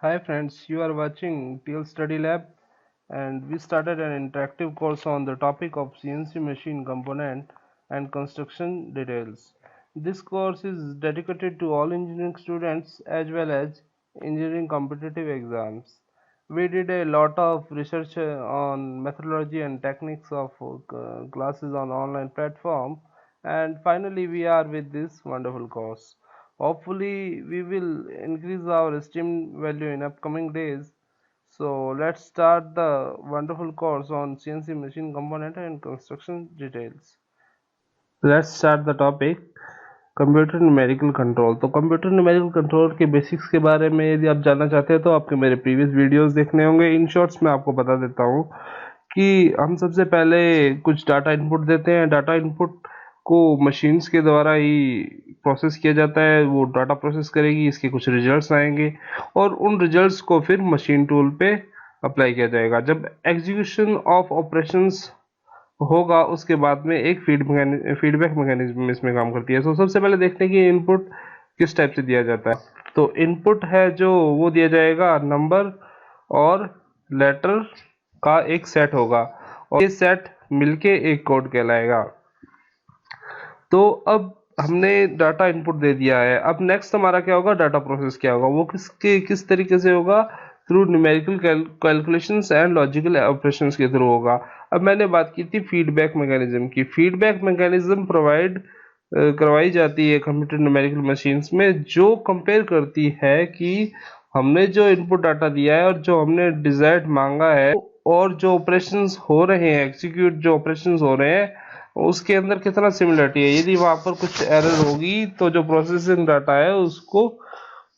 Hi friends, you are watching TL Study Lab and we started an interactive course on the topic of CNC machine component and construction details. This course is dedicated to all engineering students as well as engineering competitive exams. We did a lot of research on methodology and techniques of classes on online platform, and finally we are with this wonderful course. Hopefully we will increase our esteem value in upcoming days. So let's start the wonderful course on CNC machine component and construction details. Let's start the topic computer numerical control. तो computer numerical control के basics के बारे में यदि आप जानना चाहते हैं तो आपके मेरे प्रीवियस वीडियोस देखने होंगे। इन शॉर्ट्स मैं आपको बता देता हूँ कि हम सबसे पहले कुछ डाटा इनपुट देते हैं। डाटा इनपुट को मशीन्स के द्वारा ही प्रोसेस किया जाता है, वो डाटा प्रोसेस करेगी, इसके कुछ रिजल्ट्स आएंगे और उन रिजल्ट्स को फिर मशीन टूल पे अप्लाई किया जाएगा। जब एग्जीक्यूशन ऑफ ऑपरेशंस होगा उसके बाद में एक फीडबैक मैकेनिज्म इसमें काम करती है। तो सबसे पहले देखते हैं कि इनपुट किस टाइप से दिया जाता है। तो इनपुट है जो वो दिया जाएगा नंबर और लेटर का एक सेट होगा और ये सेट मिलके एक कोड कहलाएगा। तो अब हमने डाटा इनपुट दे दिया है। अब नेक्स्ट हमारा क्या होगा, डाटा प्रोसेस क्या होगा, वो किस तरीके से होगा, through numerical calculations and logical operations के थ्रू होगा। अब मैंने बात की थी फीडबैक मैकेनिज्म की। फीडबैक मैकेनिज्म प्रोवाइड करवाई जाती है कंप्यूटर न्यूमेरिकल मशीन्स में, जो कंपेयर करती है कि हमने जो इनपुट डाटा दिया है और जो हमने डिजायर्ड मांगा है और जो ऑपरेशंस हो रहे हैं, एग्जीक्यूट जो ऑपरेशंस हो रहे हैं उसके अंदर कितना सिमिलरिटी है। यदि वहां पर कुछ एरर होगी तो जो प्रोसेसिंग डाटा है उसको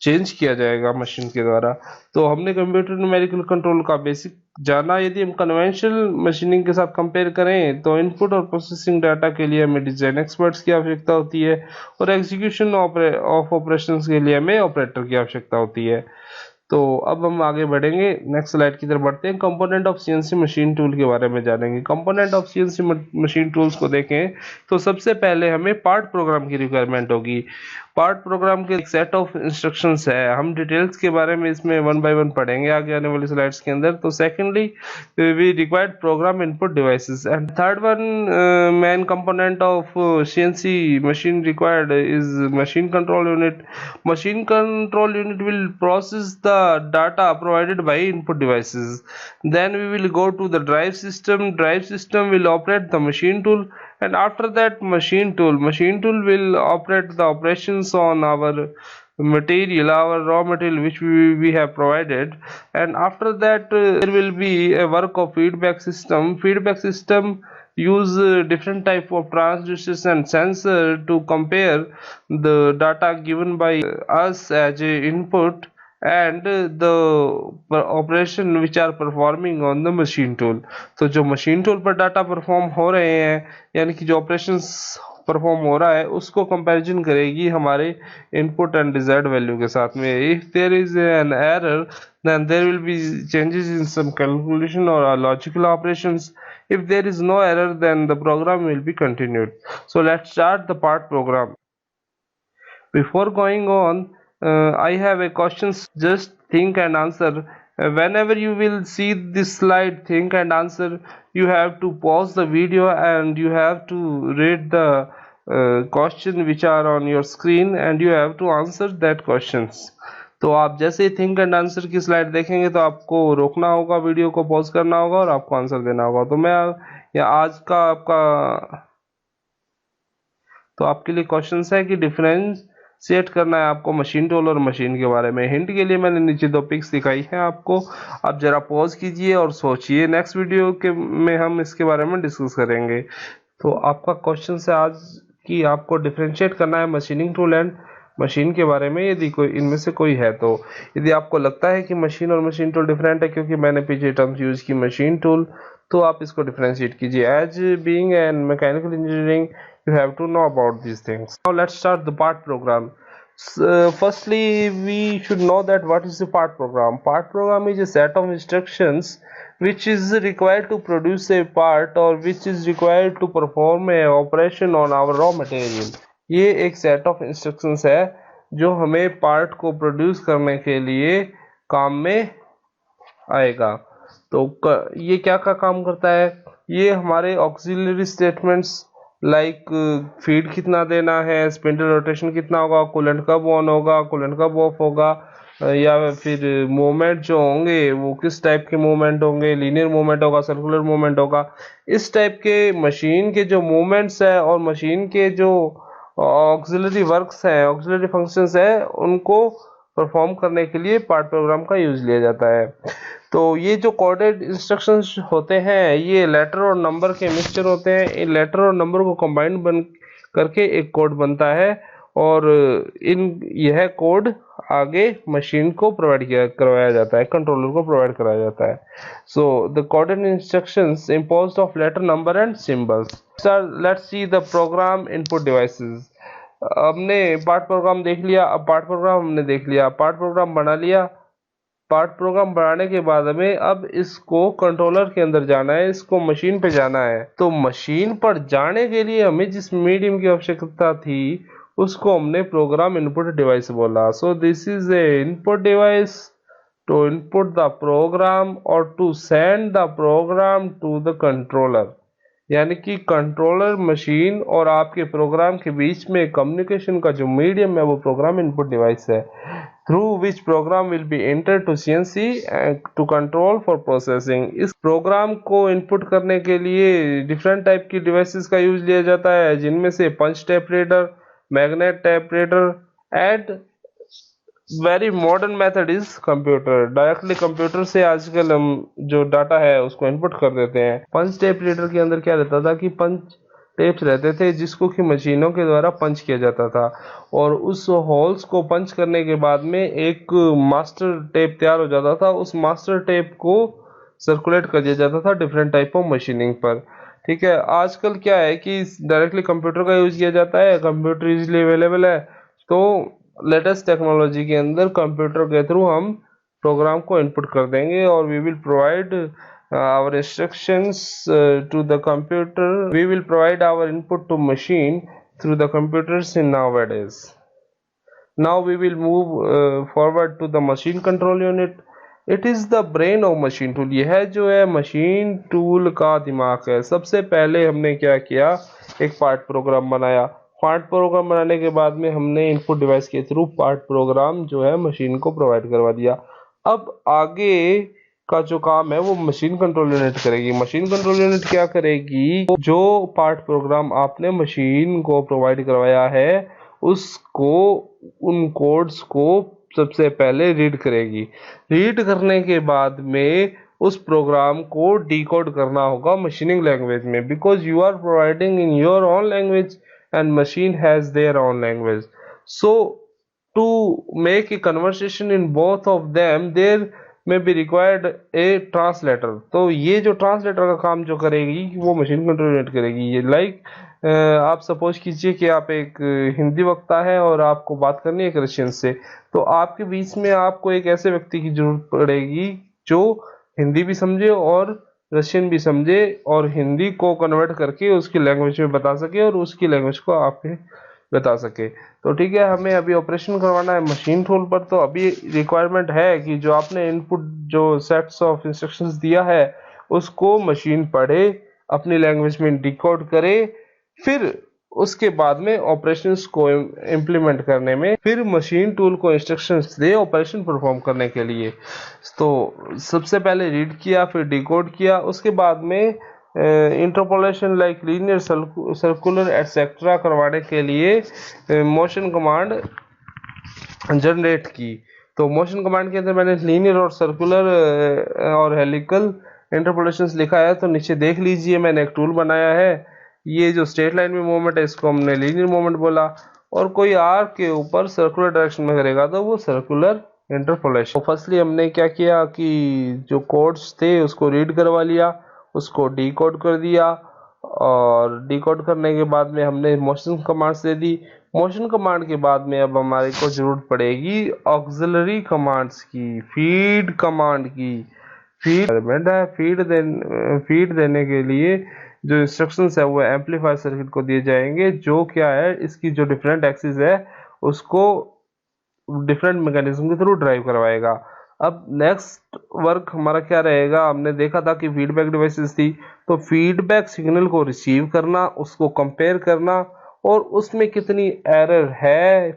चेंज किया जाएगा मशीन के द्वारा। तो हमने कंप्यूटर न्यूमेरिकल कंट्रोल का बेसिक जाना। यदि हम कन्वेंशनल मशीनिंग के साथ कंपेयर करें तो इनपुट और प्रोसेसिंग डाटा के लिए हमें डिजाइन एक्सपर्ट्स की आवश्यकता होती है और एग्जीक्यूशन ऑफ ऑपरेशंस के लिए हमें ऑपरेटर की आवश्यकता होती है। तो अब हम आगे बढ़ेंगे, नेक्स्ट स्लाइड की तरफ बढ़ते हैं। Component of CNC machine tool के बारे में जानेंगे। Component of CNC machine tools को देखें तो सबसे पहले हमें पार्ट प्रोग्राम की रिक्वायरमेंट होगी। पार्ट प्रोग्राम के एक सेट ऑफ इंस्ट्रक्शंस है। हम डिटेल्स के बारे में इसमें वन बाय वन पढ़ेंगे आगे आने वाली स्लाइड्स के अंदर। तो secondly we required program input devices and third one main component of CNC machine required is machine control unit. Machine control unit will process the data provided by input devices. Then we will go to the drive system. Drive system will operate the machine tool, and after that machine tool will operate the operations on our raw material which we have provided. And after that there will be a work of feedback system. Feedback system use different type of transducers and sensor to compare the data given by us as a input and the operation which are performing on the machine tool। तो जो machine tool पर data perform हो रहे हैं यानी कि जो operations perform हो रहा है उसको कंपैरिजन करेगी हमारे इनपुट एंड डिजायर्ड वैल्यू के साथ में। If there is an error then there will be changes in some calculation or logical operations. If there is no error then the program will be continued. So let's start the part program. Before going on, I have a questions. Just think and answer. Whenever you will see this slide, think and answer. You have to pause the video and you have to read the question which are on your screen and you have to answer that questions. तो आप जैसे ही think and answer की slide देखेंगे तो आपको रोकना होगा, video को पॉज करना होगा और आपको आंसर देना होगा। तो मैं या आज का आपका तो आपके लिए क्वेश्चन है कि डिफरेंशिएट करना है आपको मशीन टूल और मशीन के बारे में। हिंट के लिए मैंने नीचे दो पिक्स दिखाई है आपको, आप जरा पॉज कीजिए और सोचिए। नेक्स्ट वीडियो के में हम इसके बारे में डिस्कस करेंगे। तो आपका क्वेश्चन है आज कि आपको डिफरेंशिएट करना है मशीनिंग टूल एंड मशीन के बारे में। यदि कोई इनमें से कोई है तो यदि आपको लगता है कि मशीन और मशीन टूल डिफरेंट है क्योंकि मैंने पीछे टर्म्स यूज की मशीन टूल, तो आप इसको डिफरेंशिएट कीजिए। As being an mechanical engineering you have to know about these things. Now let's start the part program. Firstly we should know that what is the part program. Part program is a set of instructions which is required to produce a part or which is required to perform a operation on our raw material. ये एक set of instructions है जो हमें part को produce करने के लिए काम में आएगा। तो ये क्या का काम करता है, ये हमारे ऑक्सिलरी स्टेटमेंट्स लाइक फीड कितना देना है, स्पिंडल रोटेशन कितना होगा, कूलेंट कब ऑन होगा, कूलेंट कब ऑफ होगा, या फिर मूवमेंट जो होंगे वो किस टाइप के मूवमेंट होंगे, लीनियर मूवमेंट होगा, सर्कुलर मूवमेंट होगा, इस टाइप के मशीन के जो मूवमेंट्स है और मशीन के जो ऑक्सिलरी वर्क्स हैं, ऑक्सिलरी फंक्शंस है, उनको परफॉर्म करने के लिए पार्ट प्रोग्राम का यूज लिया जाता है। तो ये जो कोडेड इंस्ट्रक्शंस होते हैं ये लेटर और नंबर के मिक्सचर होते हैं। इन लेटर और नंबर को कंबाइन बन करके एक कोड बनता है और यह कोड आगे मशीन को प्रोवाइड करवाया जाता है, कंट्रोलर को प्रोवाइड कराया जाता है। So the coded instructions imposed of letter number and symbols. Let's see the program input devices. हमने पार्ट प्रोग्राम देख लिया। अब पार्ट प्रोग्राम हमने देख लिया, पार्ट प्रोग्राम बना लिया। पार्ट प्रोग्राम बनाने के बाद हमें अब इसको कंट्रोलर के अंदर जाना है, इसको मशीन पे जाना है। तो मशीन पर जाने के लिए हमें जिस मीडियम की आवश्यकता थी उसको हमने प्रोग्राम इनपुट डिवाइस बोला। So this is a input device to input the program और to send the program to the controller. यानी कि कंट्रोलर मशीन और आपके प्रोग्राम के बीच में कम्युनिकेशन का जो मीडियम है वो प्रोग्राम इनपुट डिवाइस है, through which program will be entered to CNC to control for processing। इस प्रोग्राम को इनपुट करने के लिए डिफरेंट टाइप की डिवाइसेस का यूज लिया जाता है, जिनमें से punch tape reader, magnet tape reader and very modern method is computer. Directly computer से आजकल हम जो डाटा है उसको इनपुट कर देते हैं। पंच टेप रीडर के अंदर क्या रहता था कि पंच टेप्स रहते थे जिसको कि मशीनों के द्वारा पंच किया जाता था और उस होल्स को पंच करने के बाद में एक मास्टर टेप तैयार हो जाता था। उस मास्टर टेप को सर्कुलेट कर दिया जाता था डिफरेंट टाइप ऑफ मशीनिंग पर। ठीक है, आजकल क्या है कि डायरेक्टली कंप्यूटर का यूज किया जाता है, कंप्यूटर इजीली अवेलेबल है। तो लेटेस्ट टेक्नोलॉजी के अंदर कंप्यूटर के थ्रू हम प्रोग्राम को इनपुट कर देंगे और we will provide our instructions to the computer. We will provide our input to machine through the computers in nowadays. Now we will move forward to the machine control unit. It is the brain of machine tool। यह जो है machine tool का दिमाग है। सबसे पहले हमने क्या किया, एक पार्ट प्रोग्राम बनाया। पार्ट प्रोग्राम बनाने के बाद में हमने इनपुट डिवाइस के थ्रू पार्ट प्रोग्राम जो है मशीन को प्रोवाइड करवा दिया। अब आगे का जो काम है वो मशीन कंट्रोल यूनिट करेगी। मशीन कंट्रोल यूनिट क्या करेगी, जो पार्ट प्रोग्राम आपने मशीन को प्रोवाइड करवाया है उसको, उन कोड्स को सबसे पहले रीड करेगी। रीड करने के बाद में उस प्रोग्राम को डिकोड करना होगा मशीनिंग लैंग्वेज में, because you are providing in your own language and machine has their own language. So to make a conversation in both of them there may be required a translator। तो ये जो translator का काम जो करेगी वो machine control unit करेगी। ये आप सपोज कीजिए कि आप एक हिंदी वक्ता है और आपको बात करनी है एक रशियन से, तो आपके बीच में आपको एक ऐसे व्यक्ति की जरूरत पड़ेगी जो हिंदी भी समझे और रशियन भी समझे और हिंदी को कन्वर्ट करके उसकी लैंग्वेज में बता सके और उसकी लैंग्वेज को आपके बता सके। तो ठीक है, हमें अभी ऑपरेशन करवाना है मशीन टूल पर। तो अभी रिक्वायरमेंट है कि जो आपने इनपुट जो सेट्स ऑफ इंस्ट्रक्शंस दिया है उसको मशीन पढ़े, अपनी लैंग्वेज में डिकोड करे, फिर उसके बाद में ऑपरेशंस को इम्प्लीमेंट करने में फिर मशीन टूल को इंस्ट्रक्शंस दे ऑपरेशन परफॉर्म करने के लिए। तो सबसे पहले रीड किया, फिर डिकोड किया, उसके बाद में interpolation like linear, circular etcetera करवाने के लिए मोशन कमांड जनरेट की। तो मोशन कमांड के अंदर मैंने लीनियर और सर्कुलर और हेलिकल इंटरपोलेशंस लिखा है। तो नीचे देख लीजिए मैंने एक टूल बनाया है। ये जो स्ट्रेट लाइन में मूवमेंट है इसको हमने लीनियर मूवमेंट बोला, और कोई आर्क के ऊपर सर्कुलर डायरेक्शन में करेगा तो वो सर्कुलर इंटरपोलेशन। तो फर्स्टली हमने क्या किया कि जो कोड्स थे उसको रीड करवा लिया, उसको डिकोड कर दिया, और डिकोड करने के बाद में हमने मोशन कमांड्स दे दी। मोशन कमांड के बाद में अब हमारे को जरूरत पड़ेगी ऑक्सिलरी कमांड्स की, फीड कमांड की। फीड देने के लिए जो इंस्ट्रक्शंस है वो एम्पलीफायर सर्किट को दिए जाएंगे, जो क्या है इसकी जो डिफरेंट एक्सिस है उसको डिफरेंट मैकेनिज्म के थ्रू ड्राइव करवाएगा। अब नेक्स्ट वर्क हमारा क्या रहेगा, हमने देखा था कि फीडबैक डिवाइसेस थी, तो फीडबैक सिग्नल को रिसीव करना, उसको कंपेयर करना और उसमें कितनी एरर है,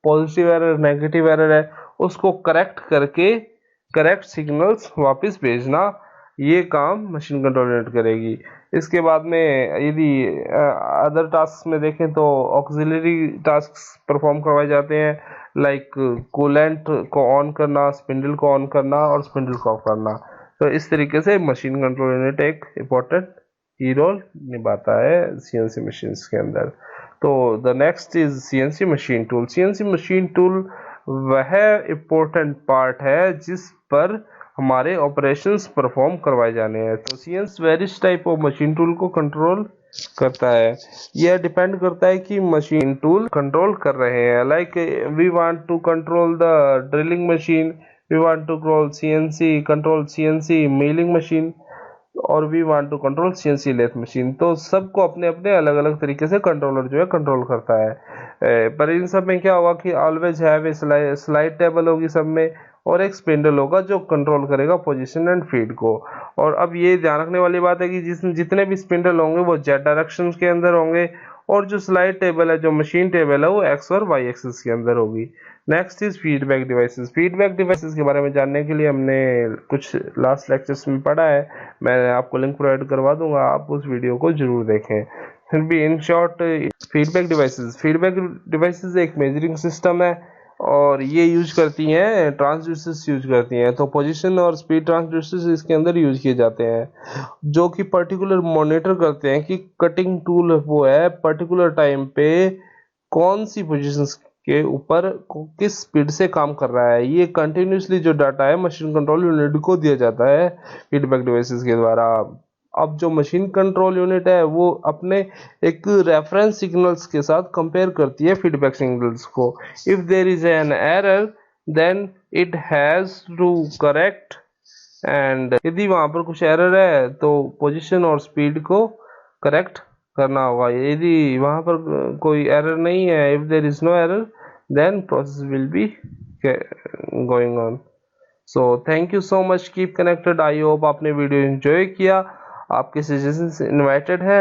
पॉजिटिव एरर नेगेटिव एरर है, उसको करेक्ट करके करेक्ट सिग्नल्स वापस भेजना, ये काम मशीन कंट्रोल यूनिट करेगी। इसके बाद में यदि अदर टास्क में देखें तो ऑक्सिलरी टास्क परफॉर्म करवाए जाते हैं, लाइक कूलेंट को ऑन करना, स्पिंडल को ऑन करना और स्पिंडल को ऑफ करना। तो इस तरीके से मशीन कंट्रोल यूनिट एक इम्पोर्टेंट की रोल निभाता है सीएनसी मशीन्स के अंदर। तो the next is CNC machine tool. CNC machine tool वह इम्पोर्टेंट पार्ट है जिस पर हमारे ऑपरेशंस परफॉर्म करवाए जाने हैं। तो CNC various type of machine tool को कंट्रोल करता है। यह डिपेंड करता है कि मशीन टूल कंट्रोल कर रहे हैं, like we want to control the drilling machine, we want to control CNC milling machine, और we want to control CNC lathe machine. तो सबको अपने अपने अलग अलग तरीके से कंट्रोलर जो है कंट्रोल करता है। पर इन सब में क्या होगा कि always have a slide table होगी सब में, और एक स्पिंडल होगा जो कंट्रोल करेगा पोजीशन एंड फीड को। और अब ये ध्यान रखने वाली बात है कि जितने भी स्पिंडल होंगे वो जेड डायरेक्शन के अंदर होंगे, और जो स्लाइड टेबल है, जो मशीन टेबल है, वो एक्स और वाई एक्सिस के अंदर होगी। Next is feedback devices. Feedback devices के बारे में जानने के लिए हमने कुछ लास्ट लेक्चर्स में पढ़ा है, मैं आपको लिंक प्रोवाइड करवा दूंगा, आप उस वीडियो को जरूर देखें। फिर भी इन शॉर्ट, फीडबैक डिवाइसेस एक मेजरिंग सिस्टम है और ये यूज करती हैं ट्रांसड्यूसर्स यूज करती हैं। तो पोजीशन और स्पीड ट्रांसड्यूसर्स इसके अंदर यूज किए जाते हैं, जो कि पर्टिकुलर मॉनिटर करते हैं कि कटिंग टूल वो है पर्टिकुलर टाइम पे कौन सी पोजीशंस के ऊपर किस स्पीड से काम कर रहा है। ये कंटिन्यूसली जो डाटा है मशीन कंट्रोल यूनिट को दिया जाता है फीडबैक डिवाइसेस के द्वारा। अब जो मशीन कंट्रोल यूनिट है वो अपने एक रेफरेंस सिग्नल्स के साथ कंपेयर करती है फीडबैक सिग्नल्स को। If there is an error then it has to correct, and यदि वहां पर कुछ एरर है तो पोजीशन और स्पीड को करेक्ट करना होगा। यदि वहां पर कोई एरर नहीं है, if there is no error, then process will be going on. So thank you so much, keep connected. I hope आपने वीडियो एंजॉय किया, आपके सजेशंस इनवाइटेड है।